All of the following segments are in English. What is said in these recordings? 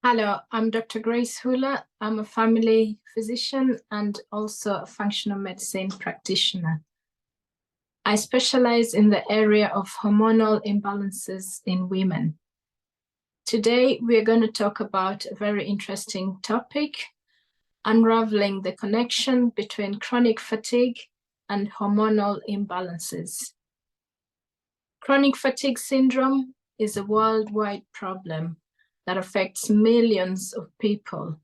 Hello, I'm Dr. Grace Hula. I'm a family physician and also a functional medicine practitioner. I specialize in the area of hormonal imbalances in women. Today, we're going to talk about a very interesting topic, unraveling the connection between chronic fatigue and hormonal imbalances. Chronic fatigue syndrome is a worldwide problem that affects millions of people.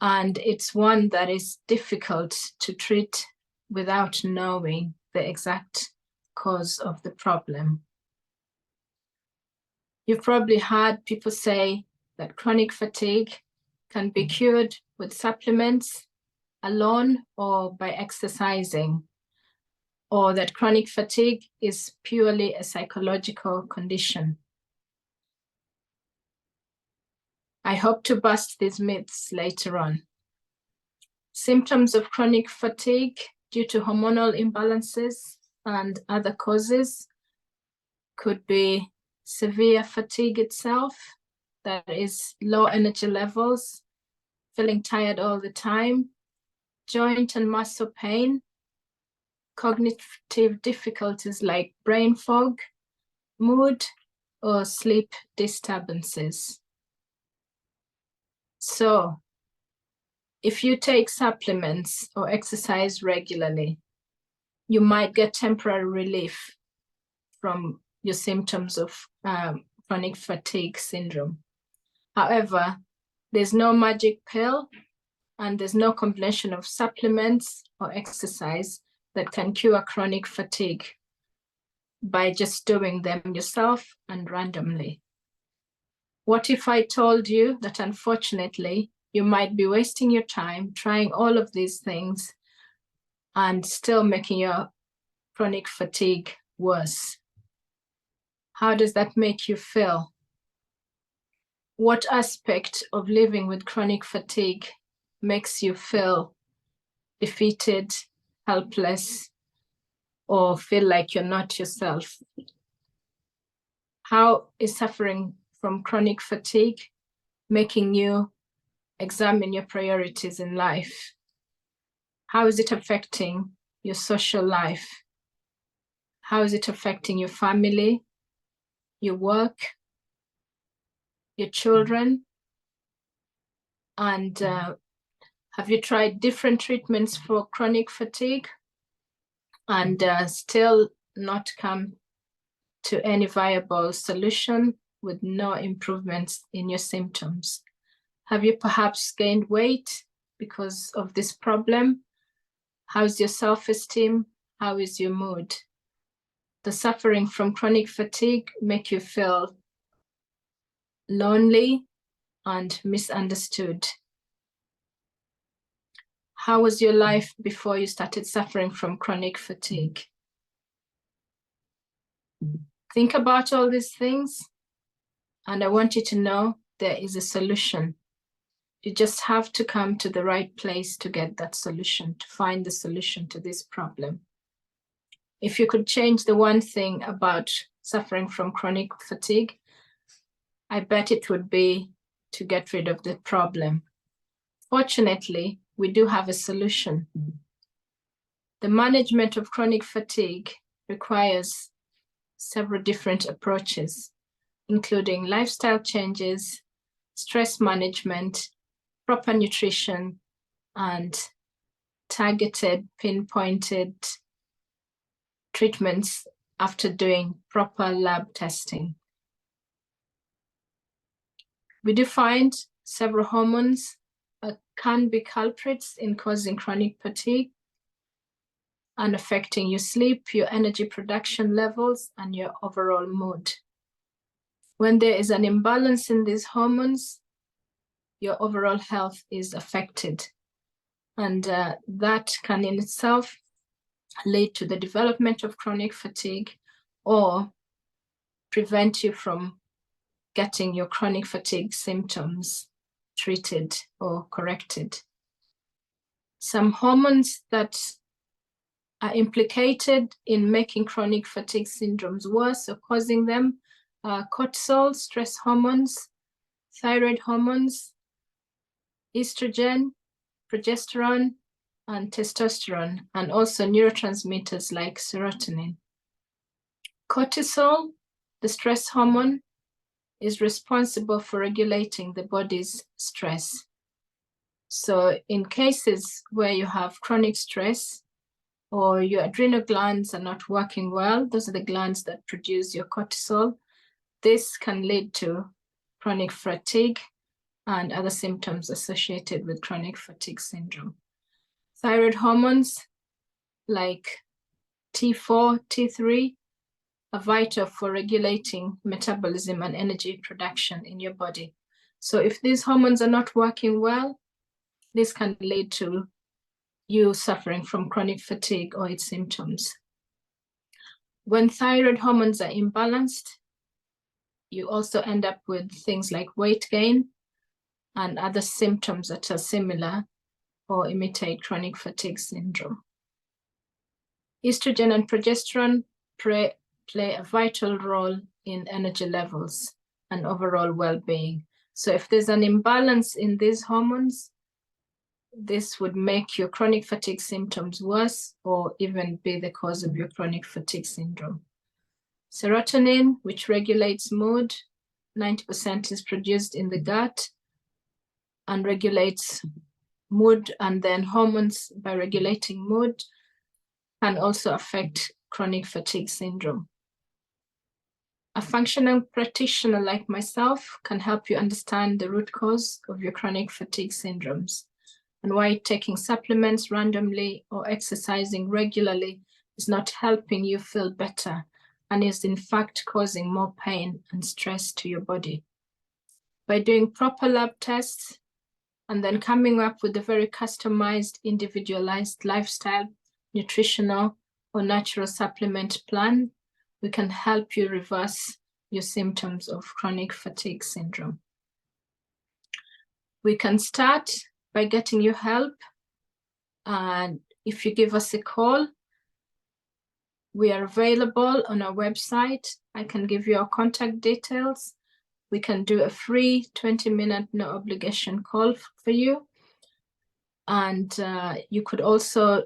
And it's one that is difficult to treat without knowing the exact cause of the problem. You've probably heard people say that chronic fatigue can be cured with supplements alone or by exercising, or that chronic fatigue is purely a psychological condition. I hope to bust these myths later on. Symptoms of chronic fatigue due to hormonal imbalances and other causes could be severe fatigue itself, that is low energy levels, feeling tired all the time, joint and muscle pain, cognitive difficulties like brain fog, mood, or sleep disturbances. So, if you take supplements or exercise regularly, you might get temporary relief from your symptoms of chronic fatigue syndrome. However, there's no magic pill and there's no combination of supplements or exercise that can cure chronic fatigue by just doing them yourself and randomly. What if I told you that unfortunately you might be wasting your time trying all of these things and still making your chronic fatigue worse? How does that make you feel? What aspect of living with chronic fatigue makes you feel defeated, helpless, or feel like you're not yourself? How is suffering from chronic fatigue making you examine your priorities in life? How is it affecting your social life? How is it affecting your family, your work, your children? And have you tried different treatments for chronic fatigue and still not come to any viable solution with no improvements in your symptoms? Have you perhaps gained weight because of this problem? How's your self-esteem? How is your mood? Does suffering from chronic fatigue make you feel lonely and misunderstood? How was your life before you started suffering from chronic fatigue? Think about all these things, and I want you to know there is a solution. You just have to come to the right place to get that solution, to find the solution to this problem. If you could change the one thing about suffering from chronic fatigue, I bet it would be to get rid of the problem. Fortunately, we do have a solution. The management of chronic fatigue requires several different approaches, including lifestyle changes, stress management, proper nutrition, and targeted, pinpointed treatments after doing proper lab testing. We do find several hormones can be culprits in causing chronic fatigue and affecting your sleep, your energy production levels, and your overall mood. When there is an imbalance in these hormones, your overall health is affected. And that can in itself lead to the development of chronic fatigue or prevent you from getting your chronic fatigue symptoms treated or corrected. Some hormones that are implicated in making chronic fatigue syndromes worse or causing them are cortisol, stress hormones, thyroid hormones, estrogen, progesterone, and testosterone, and also neurotransmitters like serotonin. Cortisol, the stress hormone, is responsible for regulating the body's stress. So in cases where you have chronic stress or your adrenal glands are not working well, those are the glands that produce your cortisol, this can lead to chronic fatigue and other symptoms associated with chronic fatigue syndrome. Thyroid hormones like T4, T3 are vital for regulating metabolism and energy production in your body. So if these hormones are not working well, this can lead to you suffering from chronic fatigue or its symptoms. When thyroid hormones are imbalanced, you also end up with things like weight gain and other symptoms that are similar or imitate chronic fatigue syndrome. Estrogen and progesterone play a vital role in energy levels and overall well-being. So if there's an imbalance in these hormones, this would make your chronic fatigue symptoms worse or even be the cause of your chronic fatigue syndrome. Serotonin, which regulates mood, 90% is produced in the gut and regulates mood, and then hormones by regulating mood can also affect chronic fatigue syndrome. A functional practitioner like myself can help you understand the root cause of your chronic fatigue syndromes and why taking supplements randomly or exercising regularly is not helping you feel better and is in fact causing more pain and stress to your body. By doing proper lab tests and then coming up with a very customized, individualized lifestyle, nutritional or natural supplement plan, we can help you reverse your symptoms of chronic fatigue syndrome. We can start by getting you help, and if you give us a call, we are available on our website. I can give you our contact details. We can do a free 20-minute no obligation call for you. And you could also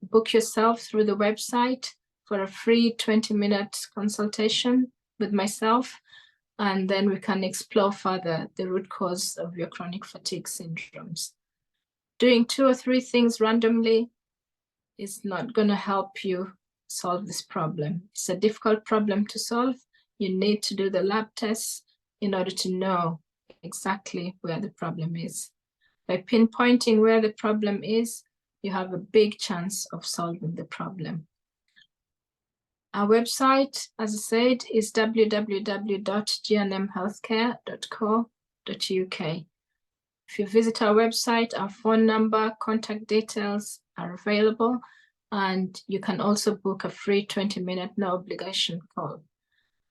book yourself through the website for a free 20-minute consultation with myself. And then we can explore further the root cause of your chronic fatigue syndromes. Doing 2 or 3 things randomly is not going to help you solve this problem. It's a difficult problem to solve. You need to do the lab tests in order to know exactly where the problem is. By pinpointing where the problem is, you have a big chance of solving the problem. Our website, as I said, is www.gnmhealthcare.co.uk. If you visit our website, our phone number, contact details are available, and you can also book a free 20-minute no obligation call.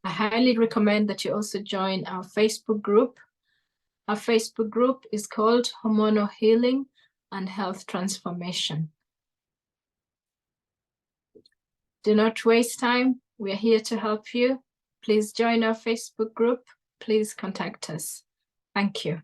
I highly recommend that you also join our Facebook group. Our Facebook group is called Hormonal Healing and Health Transformation. Do not waste time. We are here to help you. Please join our Facebook group. Please contact us. Thank you.